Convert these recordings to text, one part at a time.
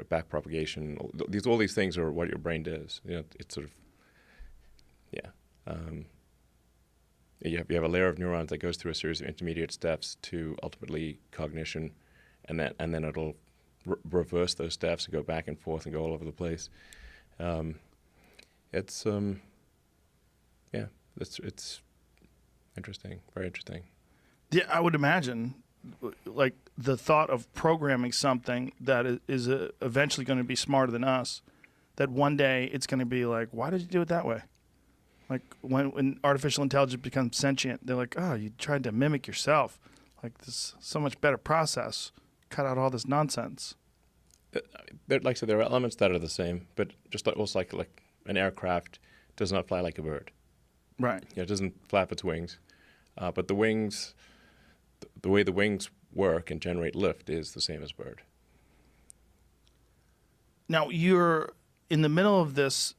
back propagation. All these things are what your brain does. It's sort of, yeah. You have a layer of neurons that goes through a series of intermediate steps to ultimately cognition, and then it'll reverse those steps and go back and forth and go all over the place. It's yeah, it's interesting, very interesting. Yeah, I would imagine, like the thought of programming something that is eventually going to be smarter than us, that one day it's going to be like, why did you do it that way? Like when artificial intelligence becomes sentient, they're like, oh, you tried to mimic yourself. Like this so much better process. Cut out all this nonsense. Like I said, there are elements that are the same, but just also like an aircraft does not fly like a bird. Right. It doesn't flap its wings, but the wings, the way the wings work and generate lift is the same as bird. Now you're in the middle of this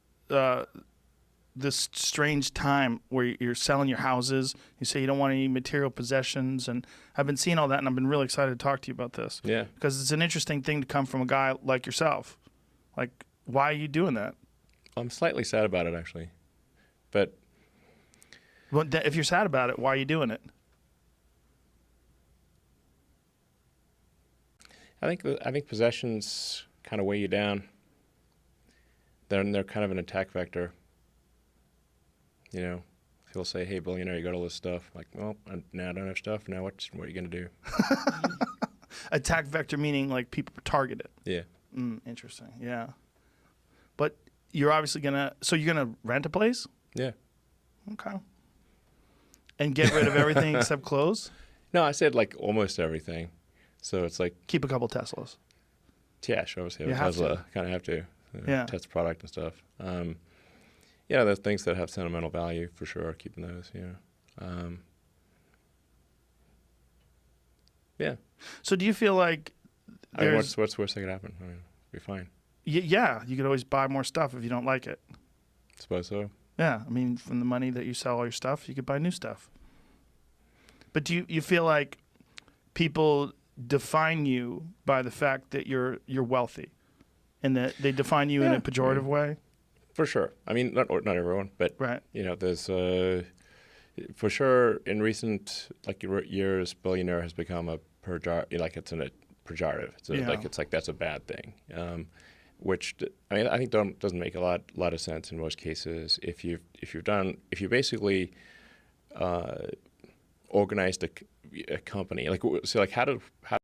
this strange time where you're selling your houses. You say you don't want any material possessions, and I've been seeing all that, and I've been really excited to talk to you about this. Yeah. Because it's an interesting thing to come from a guy like yourself. Like, why are you doing that? I'm slightly sad about it, actually, but Well, if you're sad about it, why are you doing it? I think possessions kind of weigh you down. They're kind of an attack vector. People say, "Hey, billionaire, you got all this stuff." Like, well, now I don't have stuff. Now what are you gonna do? Attack vector meaning like people target it. Yeah. Interesting. Yeah. But you're obviously you're gonna rent a place? Yeah. Okay. And get rid of everything except clothes? No, I said like almost everything. So it's like, Keep a couple Teslas. yeah, sure, obviously, You have Tesla kind of have to Yeah. test product and stuff. Yeah, there's things that have sentimental value for sure. Keeping those, yeah. So do you feel like I mean, there's what's the worst that could happen? I mean, be fine. yeah, you could always buy more stuff if you don't like it. Suppose so. Yeah, I mean, from the money that you sell all your stuff, you could buy new stuff. But do you feel like people define you by the fact that you're wealthy, and that they define you in a pejorative way? For sure. I mean, not everyone, but Right. there's for sure in recent years, billionaire has become a like it's a pejorative. It's like that's a bad thing. Which I mean, I think doesn't make a lot of sense in most cases. If you basically organized a company, how